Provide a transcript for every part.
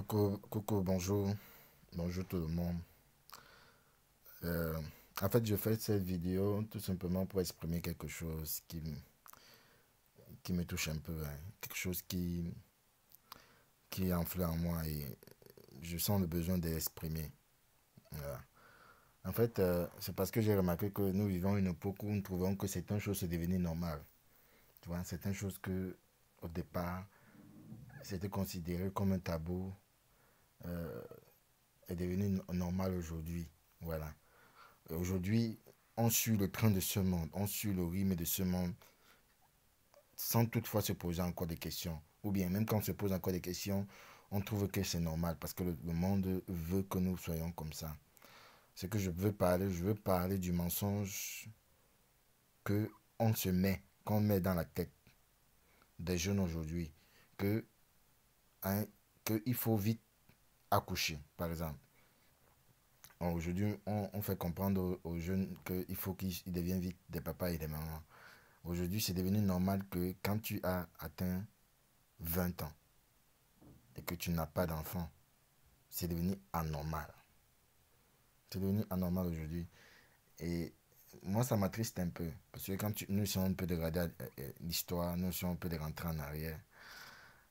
Coucou, bonjour, bonjour tout le monde. Euh, En fait, je fais cette vidéo tout simplement pour exprimer quelque chose qui me touche un peu, hein. Quelque chose qui enfle en moi et je sens le besoin de l'exprimer. Voilà. En fait, c'est parce que j'ai remarqué que nous vivons une époque où nous trouvons que certaines choses sont devenues normales. Tu vois, certaines choses que, au départ, c'était considéré comme un tabou, euh, est devenu normal aujourd'hui. Voilà. Aujourd'hui, on suit le train de ce monde, on suit le rythme de ce monde sans toutefois se poser encore des questions. Ou bien, même quand on se pose encore des questions, on trouve que c'est normal parce que le monde veut que nous soyons comme ça. Ce que je veux parler du mensonge que on se met, qu'on met dans la tête des jeunes aujourd'hui, que, hein, que il faut vite accoucher, par exemple. Aujourd'hui, on fait comprendre aux jeunes qu'il faut qu'ils deviennent vite des papas et des mamans. Aujourd'hui, c'est devenu normal que quand tu as atteint 20 ans et que tu n'as pas d'enfant, c'est devenu anormal. C'est devenu anormal aujourd'hui. Et moi, ça m'attriste un peu. Parce que nous sommes un peu de regarder l'histoire, nous sommes un peu de rentrer en arrière.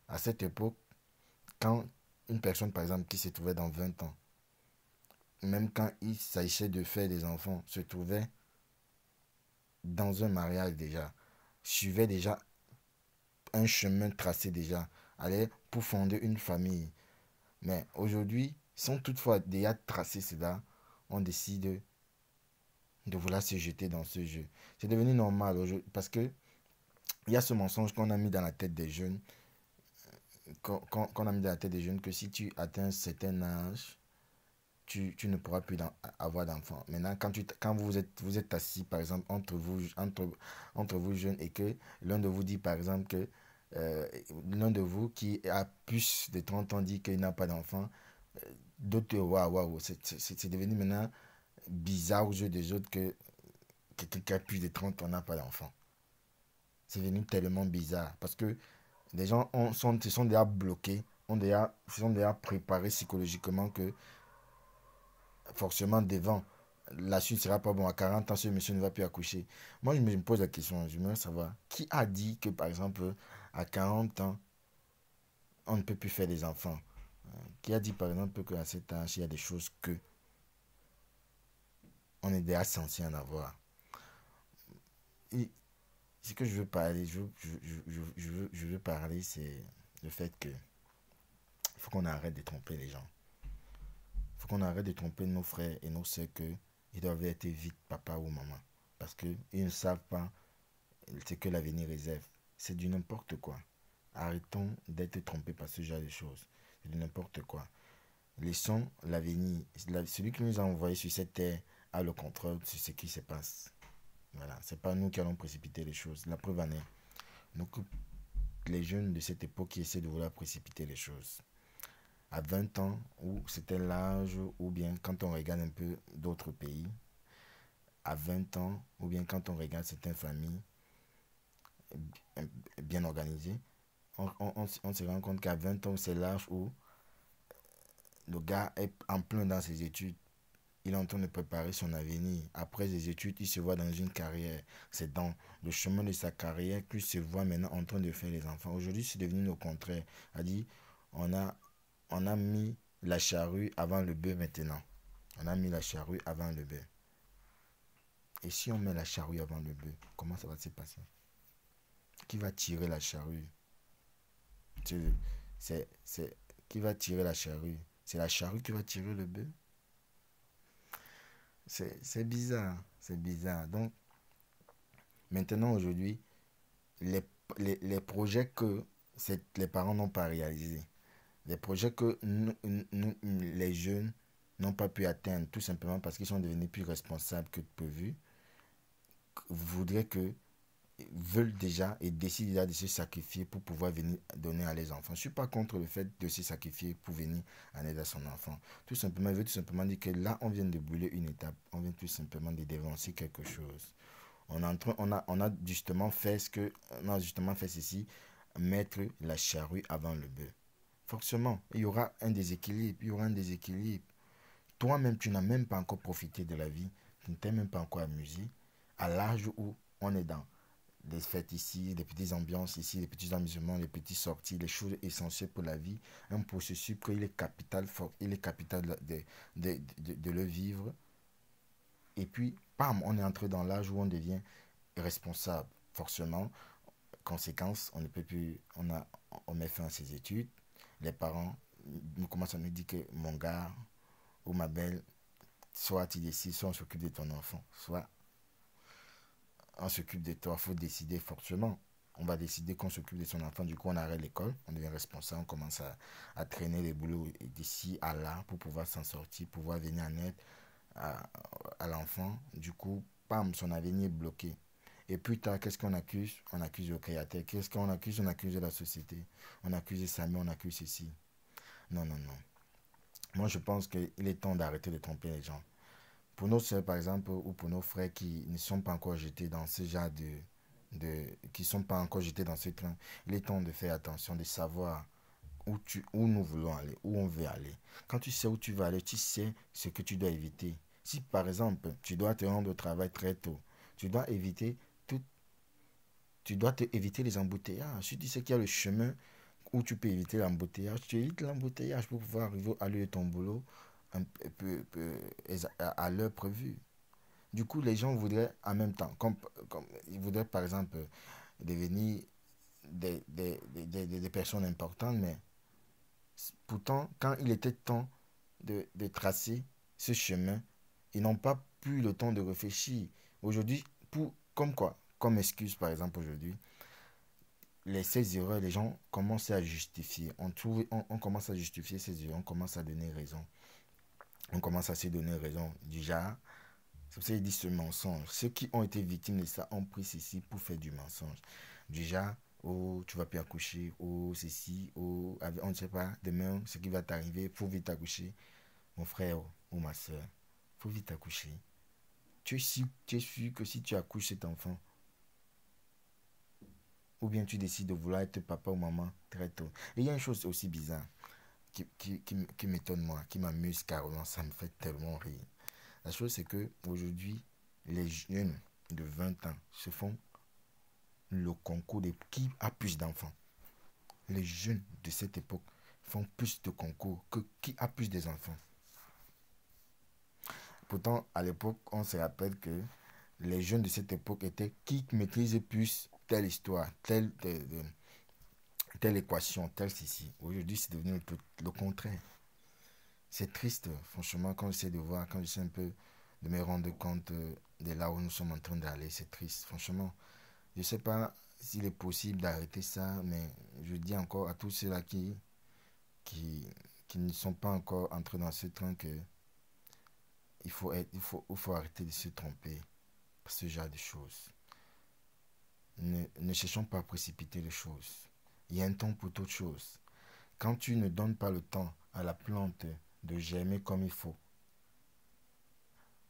À cette époque, quand une personne, par exemple, qui se trouvait dans 20 ans, même quand il s'agissait de faire des enfants, se trouvait dans un mariage déjà, suivait déjà un chemin tracé déjà, allait pour fonder une famille. Mais aujourd'hui, sans toutefois déjà tracer cela, on décide de vouloir se jeter dans ce jeu. C'est devenu normal parce que il y a ce mensonge qu'on a mis dans la tête des jeunes, qu'on a mis dans la tête des jeunes que si tu atteins un certain âge, tu ne pourras plus avoir d'enfants. Maintenant, quand vous êtes assis, par exemple, entre vous jeunes et que l'un de vous dit, par exemple, que euh, l'un de vous qui a plus de 30 ans dit qu'il n'a pas d'enfant, d'autres, waouh, waouh, c'est devenu maintenant bizarre aux yeux des autres que quelqu'un qui a plus de 30 ans n'a pas d'enfant. C'est devenu tellement bizarre parce que les gens se sont déjà bloqués, se sont déjà préparés psychologiquement que forcément devant la suite sera pas bon. À 40 ans, ce monsieur ne va plus accoucher. Moi, je me pose la question, je voudrais savoir qui a dit que par exemple à 40 ans, on ne peut plus faire des enfants. Qui a dit par exemple qu'à cet âge, il y a des choses que on est déjà censé en avoir. Et ce que je veux parler, je veux parler, c'est le fait que il faut qu'on arrête de tromper les gens. Il faut qu'on arrête de tromper nos frères et nos sœurs que ils doivent être vite papa ou maman. Parce qu'ils ne savent pas ce que l'avenir réserve. C'est du n'importe quoi. Arrêtons d'être trompés par ce genre de choses. C'est du n'importe quoi. Laissons l'avenir. Celui qui nous a envoyés sur cette terre a le contrôle sur ce qui se passe. Voilà. C'est pas nous qui allons précipiter les choses. La preuve en est. Donc, les jeunes de cette époque qui essaient de vouloir précipiter les choses. À 20 ans, où c'était l'âge, ou bien quand on regarde un peu d'autres pays, à 20 ans, ou bien quand on regarde certaines familles bien organisées, on se rend compte qu'à 20 ans, c'est l'âge où le gars est en plein dans ses études. Il est en train de préparer son avenir. Après ses études, il se voit dans une carrière. C'est dans le chemin de sa carrière qu'il se voit maintenant en train de faire les enfants. Aujourd'hui, c'est devenu le contraire. A dit, on a, on a mis la charrue avant le bœuf maintenant. On a mis la charrue avant le bœuf. Et si on met la charrue avant le bœuf, comment ça va se passer? Qui va tirer la charrue? C'est qui va tirer la charrue? C'est la charrue qui va tirer le bœuf? C'est bizarre, c'est bizarre. Donc, maintenant, aujourd'hui, les, les projets que les parents n'ont pas réalisés, les projets que les jeunes n'ont pas pu atteindre, tout simplement parce qu'ils sont devenus plus responsables que prévu, voudraient que veulent déjà et décident déjà de se sacrifier pour pouvoir venir donner à les enfants. Je ne suis pas contre le fait de se sacrifier pour venir en aide à son enfant. Tout simplement, je veux tout simplement dire que là, on vient de brûler une étape. On vient tout simplement de dévancer quelque chose. On a justement fait ce que, on a justement fait ceci, mettre la charrue avant le bœuf. Forcément, il y aura un déséquilibre. Il y aura un déséquilibre. Toi-même, tu n'as même pas encore profité de la vie. Tu ne t'es même pas encore amusé. À l'âge où on est dans des fêtes ici, des petites ambiances ici, des petits amusements, des petites sorties, les choses essentielles pour la vie. Un processus qu'il est capital, il est capital de le vivre. Et puis, bam, on est entré dans l'âge où on devient responsable. Forcément, conséquence, on ne peut plus, on met fin à ses études. Les parents nous commencent à nous dire que mon gars ou ma belle, soit tu décides, soit on s'occupe de ton enfant, soit on s'occupe de toi. Il faut décider forcément. On va décider qu'on s'occupe de son enfant. Du coup, on arrête l'école, on devient responsable, on commence à traîner les boulots d'ici à là pour pouvoir s'en sortir, pouvoir venir en aide à, à l'enfant. Du coup, pam, son avenir est bloqué. Et plus tard, qu'est-ce qu'on accuse? On accuse le créateur. Qu'est-ce qu'on accuse? On accuse la société. On accuse sa mère, on accuse ceci. Non, non, non. Moi, je pense qu'il est temps d'arrêter de tromper les gens. Pour nos soeurs, par exemple, ou pour nos frères qui ne sont pas encore jetés dans ce genre qui ne sont pas encore jetés dans ce train, il est temps de faire attention, de savoir où nous voulons aller, où on veut aller. Quand tu sais où tu vas aller, tu sais ce que tu dois éviter. Si, par exemple, tu dois te rendre au travail très tôt, tu dois éviter tout, tu dois éviter les embouteillages. Si tu sais qu'il y a le chemin où tu peux éviter l'embouteillage, tu évites l'embouteillage pour pouvoir arriver à l'heure de ton boulot à l'heure prévue. Du coup, les gens voudraient en même temps, comme ils voudraient par exemple devenir des personnes importantes, mais pourtant, quand il était temps de tracer ce chemin, ils n'ont pas pu le temps de réfléchir. Aujourd'hui, comme quoi, comme excuse par exemple aujourd'hui, ces erreurs, les gens commencent à justifier. On commence à justifier ces erreurs, on commence à donner raison. On commence à se donner raison. Déjà, c'est pour ça qu'ils disent ce mensonge. Ceux qui ont été victimes de ça ont pris ceci pour faire du mensonge. Déjà, oh, tu vas plus accoucher, oh, ceci, oh, on ne sait pas demain ce qui va t'arriver, il faut vite accoucher. Mon frère ou ma soeur, il faut vite accoucher. Tu es sûr que si tu accouches cet enfant, ou bien tu décides de vouloir être papa ou maman très tôt. Et il y a une chose aussi bizarre qui m'étonne moi, qui m'amuse carrément, ça me fait tellement rire. La chose c'est que aujourd'hui, les jeunes de 20 ans se font le concours de qui a plus d'enfants. Les jeunes de cette époque font plus de concours que qui a plus d'enfants. Pourtant, à l'époque, on se rappelle que les jeunes de cette époque étaient qui maîtrisait plus telle histoire, telle équation, telle ceci. Aujourd'hui, c'est devenu le contraire. C'est triste, franchement, quand j'essaie de voir, quand j'essaie un peu de me rendre compte de là où nous sommes en train d'aller, c'est triste. Franchement, je ne sais pas s'il est possible d'arrêter ça, mais je dis encore à tous ceux-là qui, qui ne sont pas encore entrés dans ce train que il faut arrêter de se tromper par ce genre de choses. Ne cherchons pas à précipiter les choses. Il y a un temps pour toute chose. Quand tu ne donnes pas le temps à la plante de germer comme il faut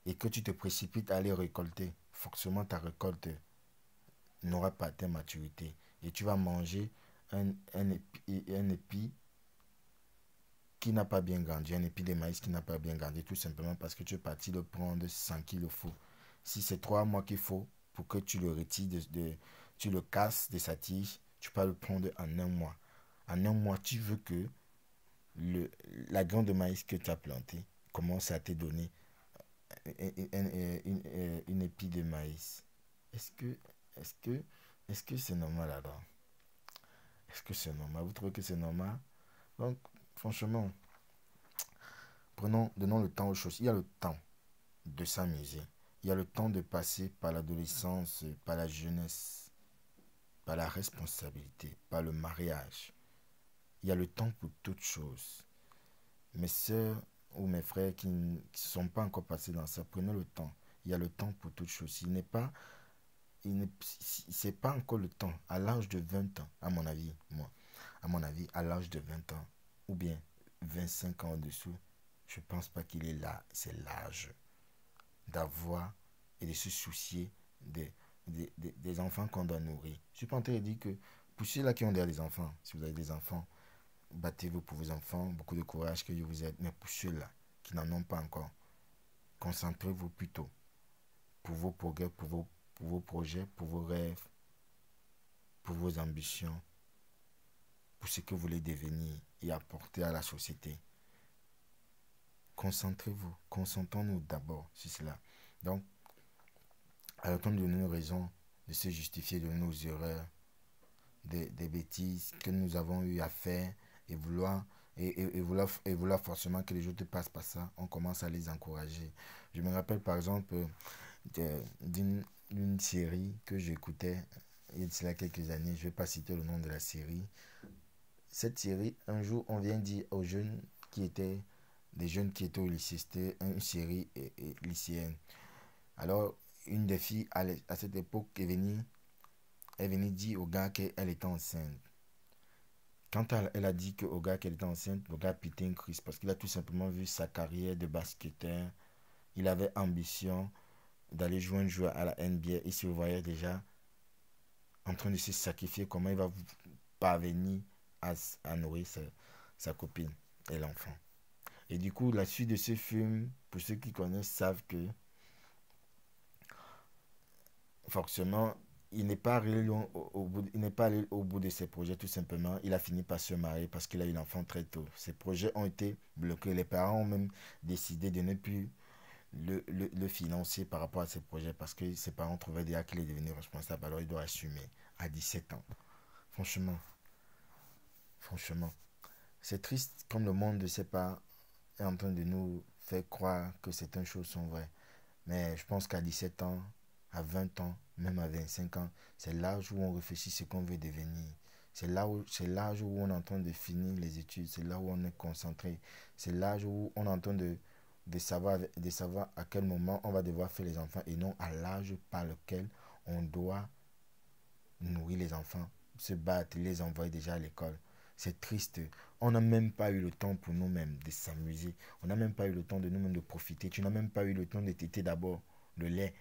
et que tu te précipites à aller récolter, forcément ta récolte n'aura pas atteint maturité et tu vas manger un épi qui n'a pas bien grandi, un épi de maïs qui n'a pas bien grandi, tout simplement parce que tu es parti le prendre sans qu'il le faut. Si c'est 3 mois qu'il faut pour que tu le retires, tu le casses de sa tige, tu peux le prendre en un mois. En un mois, tu veux que la graine de maïs que tu as plantée commence à te donner une épi de maïs. Est-ce que, est-ce que, est-ce que c'est normal alors? Est-ce que c'est normal? Vous trouvez que c'est normal? Donc, franchement, donnons le temps aux choses. Il y a le temps de s'amuser. Il y a le temps de passer par l'adolescence, par la jeunesse, par la responsabilité, par le mariage. Il y a le temps pour toutes choses. Mes soeurs ou mes frères qui ne sont pas encore passés dans ça, prenez le temps. Il y a le temps pour toutes choses. C'est pas encore le temps. À l'âge de 20 ans, à mon avis, moi, à mon avis, à l'âge de 20 ans, ou bien 25 ans en dessous, je pense pas qu'il est là. C'est l'âge d'avoir et de se soucier des enfants qu'on doit nourrir. Je suis pas en train de dire que pour ceux-là qui ont déjà des enfants, si vous avez des enfants, battez-vous pour vos enfants, beaucoup de courage, que Dieu vous aide. Mais pour ceux-là qui n'en ont pas encore, concentrez-vous plutôt pour vos progrès, pour vos projets, pour vos rêves, pour vos ambitions, pour ce que vous voulez devenir et apporter à la société. Concentrez-vous, concentrons-nous d'abord sur cela. Donc, arrêtons de donner nos raisons, de se justifier de nos erreurs, des bêtises que nous avons eu à faire et vouloir forcément que les autres passent par ça. On commence à les encourager. Je me rappelle par exemple d'une série que j'écoutais il y a de cela quelques années. Je ne vais pas citer le nom de la série. Cette série, un jour, on vient dire aux jeunes qui étaient des jeunes qui étaient au lycée, c'était une série lycéenne. Alors, une des filles à cette époque est venue dire au gars qu'elle était enceinte. Quand elle a dit au gars qu'elle était enceinte, le gars a pété une crise parce qu'il a tout simplement vu sa carrière de basketteur. Il avait ambition d'aller jouer un joueur à la NBA. Il se voyait déjà en train de se sacrifier. Comment il va parvenir à nourrir sa copine et l'enfant. Et du coup, la suite de ce film, pour ceux qui connaissent, savent que forcément, il n'est pas allé il n'est pas allé au bout de ses projets tout simplement. Il a fini par se marier parce qu'il a eu l'enfant très tôt. Ses projets ont été bloqués. Les parents ont même décidé de ne plus le financer par rapport à ses projets parce que ses parents trouvaient déjà qu'il est devenu responsable. Alors il doit assumer à 17 ans. Franchement, franchement. C'est triste comme le monde ne sait pas est en train de nous faire croire que certaines choses sont vraies. Mais je pense qu'à 17 ans, à 20 ans, même à 25 ans, c'est l'âge où on réfléchit ce qu'on veut devenir. C'est l'âge où on est en train de finir les études. C'est là où on est concentré. C'est l'âge où on est en train de savoir à quel moment on va devoir faire les enfants et non à l'âge par lequel on doit nourrir les enfants, se battre, les envoyer déjà à l'école. C'est triste. On n'a même pas eu le temps pour nous-mêmes de s'amuser. On n'a même pas eu le temps de nous-mêmes de profiter. Tu n'as même pas eu le temps de téter d'abord le lait.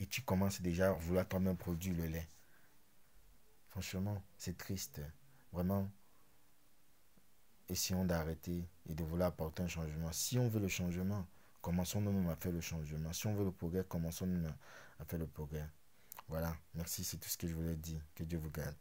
Et tu commences déjà à vouloir toi-même produire le lait. Franchement, c'est triste. Vraiment, essayons d'arrêter et de vouloir apporter un changement. Si on veut le changement, commençons nous-mêmes à faire le changement. Si on veut le progrès, commençons nous-mêmes à faire le progrès. Voilà, merci, c'est tout ce que je voulais dire. Que Dieu vous garde.